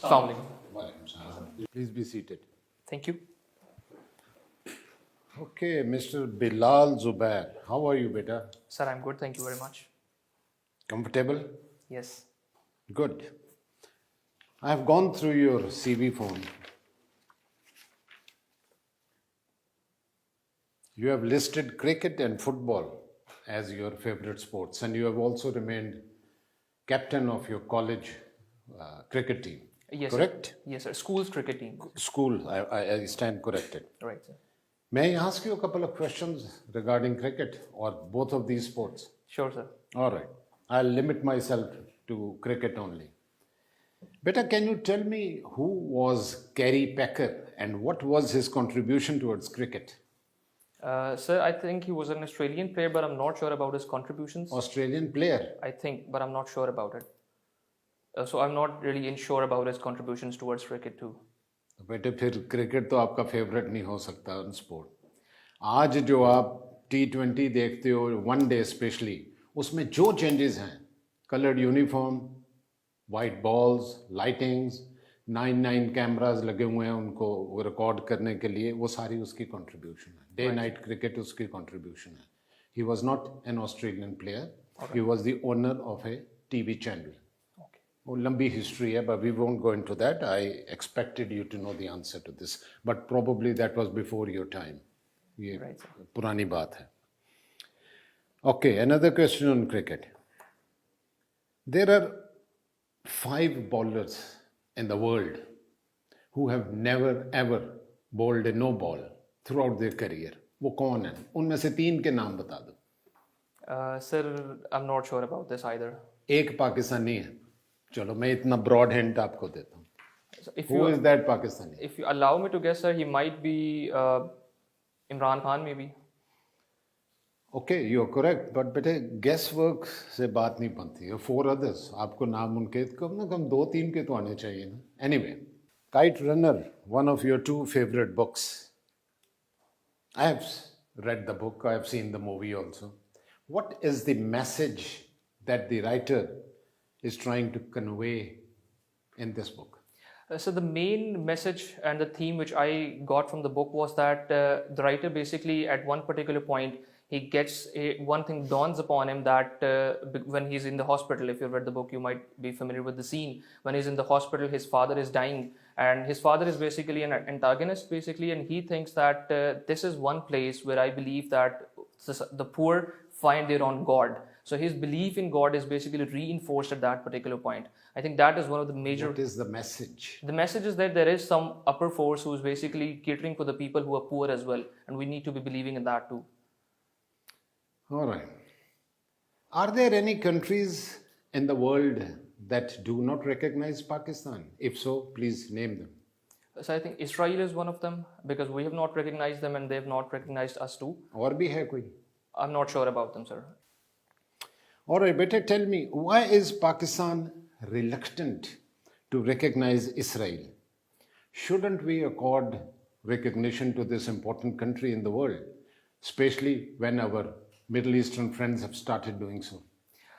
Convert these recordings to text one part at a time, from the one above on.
Assalamu alaikum. Please be seated. Thank you. Okay, Mr. Bilal Zubair, how are you, beta? Sir, I'm good. Thank you very much. Comfortable? Yes. Good. I have gone through your CV form. You have listed cricket and football as your favorite sports, and you have also remained captain of your college cricket team. Yes, correct? Sir. Yes, sir. School's cricket team. School, I stand corrected. Right, sir. May I ask you a couple of questions regarding cricket or both of these sports? Sure, sir. All right. I'll limit myself to cricket only. Beta, can you tell me who was Kerry Packer and what was his contribution towards cricket? Sir, I think he was an Australian player, but I'm not sure about his contributions. Australian player? I think, but I'm not sure about it. So I'm not really sure about his contributions towards cricket too. बेटे फिर cricket तो आपका favourite नहीं हो सकता sport. आज जो आप T20 देखते हो वन डे स्पेशली, उसमें जो चेंजेस हैं, coloured uniform, white balls, lightings, 9 cameras लगे हुए हैं उनको रिकॉर्ड करने के लिए, वो सारी उसकी कंट्रीब्यूशन है. डे नाइट क्रिकेट उसकी कंट्रीब्यूशन है. He was not an Australian player, he was the owner of A TV channel. वो लंबी हिस्ट्री है, but we won't go into that. I expected you to know the answer to this, but probably that was before your time. ये पुरानी बात है. Okay, another question on cricket. There are 5 bowlers in the world who have never ever bowled a no ball throughout their career. वो कौन है? उनमें से 3 के नाम बता दो. Sir, I'm not sure about this either. एक पाकिस्तानी है. चलो मैं इतना ब्रॉड हिंट आपको देता हूँ. So Who is that Pakistani? If you allow me to guess, sir, he might be Imran Khan, maybe. Okay, you're correct, but बेटे guess work से बात नहीं बनती है. 4 others, आपको नाम उनके कम ना कम 2-3 के तो आने चाहिए ना. Anyway, Kite Runner, one of your 2 favorite books. I have read the book, I have seen the movie also. What is the message that the writer is trying to convey in this book? So the main message and the theme which I got from the book was that the writer basically at one particular point he gets one thing dawns upon him that when he's in the hospital, if you've read the book you might be familiar with the scene when he's in the hospital, his father is dying and his father is basically an antagonist basically, and he thinks that this is one place where I believe that the poor find their own God. So his belief in God is basically reinforced at that particular point. I think that is one of the major... What is the message? The message is that there is some upper force who is basically catering for the people who are poor as well. And we need to be believing in that too. All right. Are there any countries in the world that do not recognize Pakistan? If so, please name them. So I think Israel is one of them because we have not recognized them and they have not recognized us too. और भी है कोई? I'm not sure about them, sir. All right, better tell me, why is Pakistan reluctant to recognize Israel? Shouldn't we accord recognition to this important country in the world, especially when our Middle Eastern friends have started doing so?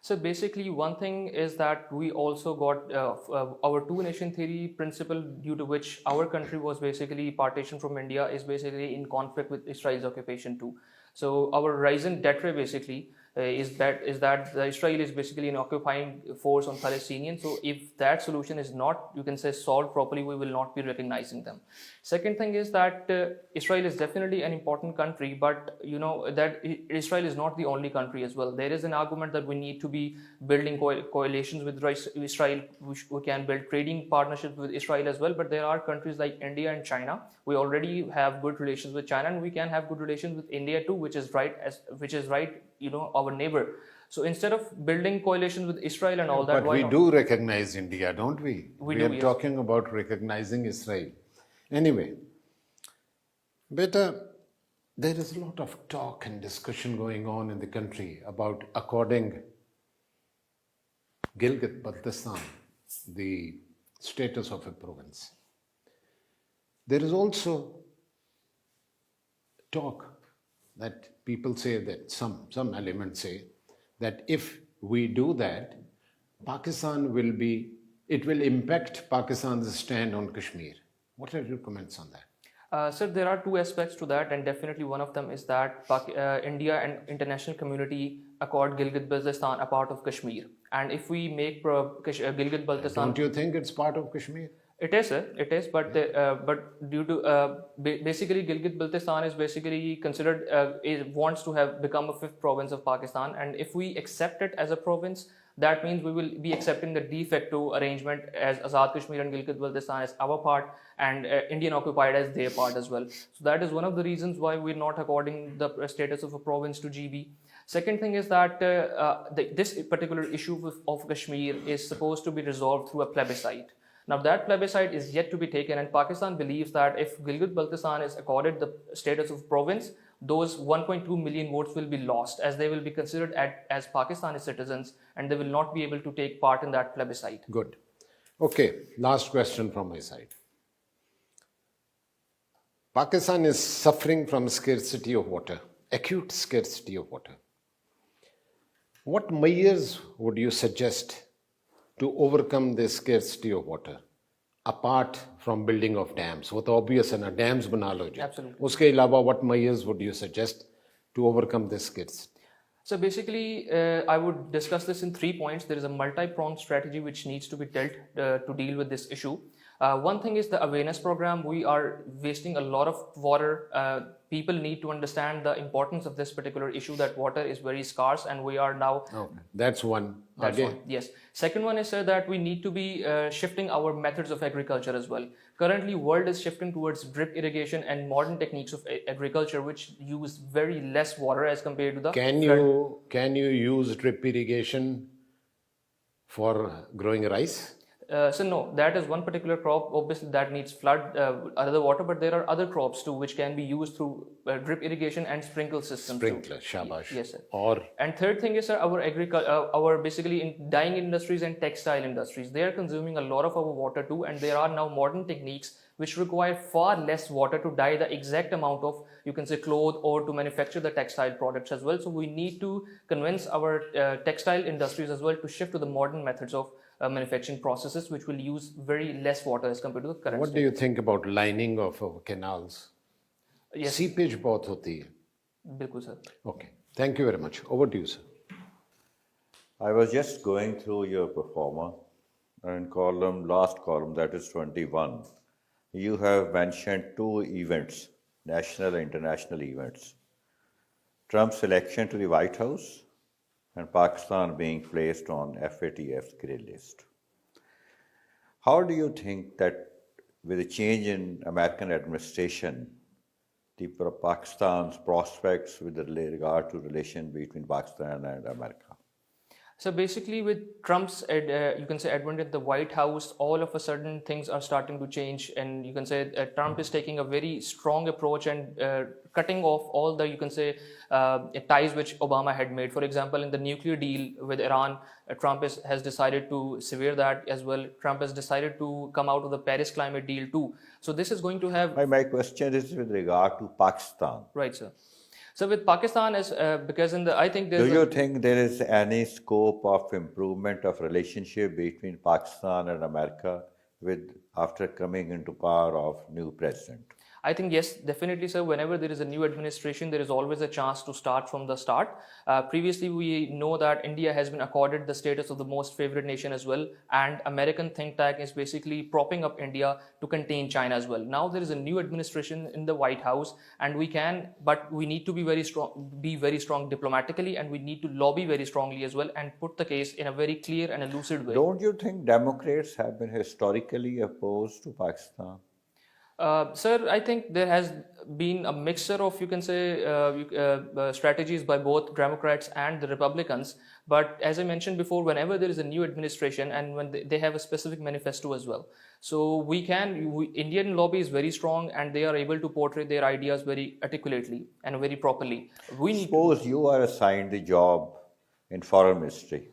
So basically, one thing is that we also got our two-nation theory principle, due to which our country was basically partitioned from India, is basically in conflict with Israel's occupation too. So our raison d'etre basically is that Israel is basically an occupying force on Palestinians. So if that solution is not, you can say, solved properly, we will not be recognizing them. Second thing is that Israel is definitely an important country, but you know that Israel is not the only country as well. There is an argument that we need to be building coalitions with Israel. We can build trading partnerships with Israel as well, but there are countries like India and China. We already have good relations with China, and we can have good relations with India too, which is right, you know, our neighbor. So instead of building coalitions with Israel and all that, but we do recognize India, don't we? We are talking about recognizing Israel. Anyway, beta, there is a lot of talk and discussion going on in the country about according Gilgit-Baltistan the status of a province. There is also talk that people say that some elements say that if we do that, Pakistan will be it will impact Pakistan's stand on Kashmir. What are your comments on that? Sir, there are two aspects to that, and definitely one of them is that India and international community accord Gilgit-Baltistan a part of Kashmir. And if we make Gilgit-Baltistan, Don't you think it's part of Kashmir? it is, sir. It is, but due to basically Gilgit-Baltistan is basically considered it wants to have become a fifth province of Pakistan, and if we accept it as a province, that means we will be accepting the de facto arrangement as Azad Kashmir and Gilgit-Baltistan as our part and Indian occupied as their part as well. So that is one of the reasons why we're not according the status of a province to GB. Second thing is that this particular issue of Kashmir is supposed to be resolved through a plebiscite. Now that plebiscite is yet to be taken, and Pakistan believes that if Gilgit-Baltistan is accorded the status of province, those 1.2 million votes will be lost as they will be considered as Pakistani citizens and they will not be able to take part in that plebiscite. Good. Okay, last question from my side. Pakistan is suffering from scarcity of water, acute scarcity of water. What measures would you suggest to overcome this scarcity of water apart from building of dams? वो तो obvious है ना, dams बना लो जी. Absolutely. उसके अलावा what measures would you suggest to overcome this scarcity? So basically, I would discuss this in 3 points. There is a multi-pronged strategy which needs to be dealt to deal with this issue. One thing is the awareness program. We are wasting a lot of water. People need to understand the importance of this particular issue, that water is very scarce and we are now... Okay. That's one. That's one. Yes. Second one is that we need to be shifting our methods of agriculture as well. Currently, world is shifting towards drip irrigation and modern techniques of agriculture, which use very less water as compared to the... Can you use drip irrigation for growing rice? So no, that is one particular crop. Obviously, that needs flood, other water, but there are other crops too which can be used through drip irrigation and sprinkle systems. Sprinkler, shabash. Yes, sir. Or and third thing is, sir, our basically in dyeing industries and textile industries, they are consuming a lot of our water too, and there are now modern techniques which require far less water to dye the exact amount of, you can say, cloth or to manufacture the textile products as well. So we need to convince our textile industries as well to shift to the modern methods of manufacturing processes which will use very less water as compared to the current. What do you think about lining of canals? Yes. Seepage बहुत होती है. बिल्कुल sir. Okay. Thank you very much. Over to you, sir. I was just going through your performer and last column, that is 21. You have mentioned 2 events, national and international events. Trump's election to the White House and Pakistan being placed on FATF's grey list. How do you think that with the change in American administration, Pakistan's prospects with regard to relation between Pakistan and America? So basically with Trump's, you can say, advent at the White House, all of a sudden things are starting to change, and you can say Trump is taking a very strong approach and cutting off all the, you can say, ties which Obama had made. For example, in the nuclear deal with Iran, Trump has decided to sever that as well. Trump has decided to come out of the Paris climate deal too. So this is going to have... My question is with regard to Pakistan. Right, sir. So with Pakistan, because I think do you think there is any scope of improvement of relationship between Pakistan and America after coming into power of new president? I think yes, definitely, sir. Whenever there is a new administration, there is always a chance to start from the start. Previously, we know that India has been accorded the status of the most favored nation as well, and American think tank is basically propping up India to contain China as well. Now there is a new administration in the White House, and but we need to be very strong diplomatically, and we need to lobby very strongly as well and put the case in a very clear and a lucid way. Don't you think Democrats have been historically opposed to Pakistan? Sir, I think there has been a mixture of, you can say, strategies by both Democrats and the Republicans. But as I mentioned before, whenever there is a new administration and when they have a specific manifesto as well. So Indian lobby is very strong and they are able to portray their ideas very articulately and very properly. Suppose you are assigned the job in foreign ministry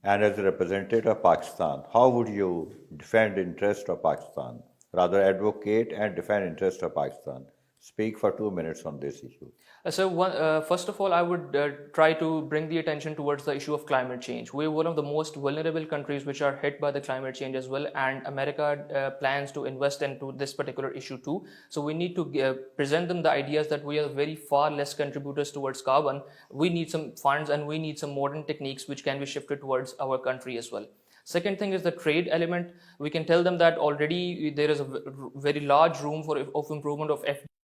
and as a representative of Pakistan, how would you defend the interest of Pakistan? Rather advocate and defend interest of Pakistan. Speak for 2 minutes on this issue. First of all, I would try to bring the attention towards the issue of climate change. We're one of the most vulnerable countries which are hit by the climate change as well, and America plans to invest into this particular issue too. So we need to present them the ideas that we are very far less contributors towards carbon. We need some funds and we need some modern techniques which can be shifted towards our country as well. Second thing is the trade element. We can tell them that already there is a very large room of improvement of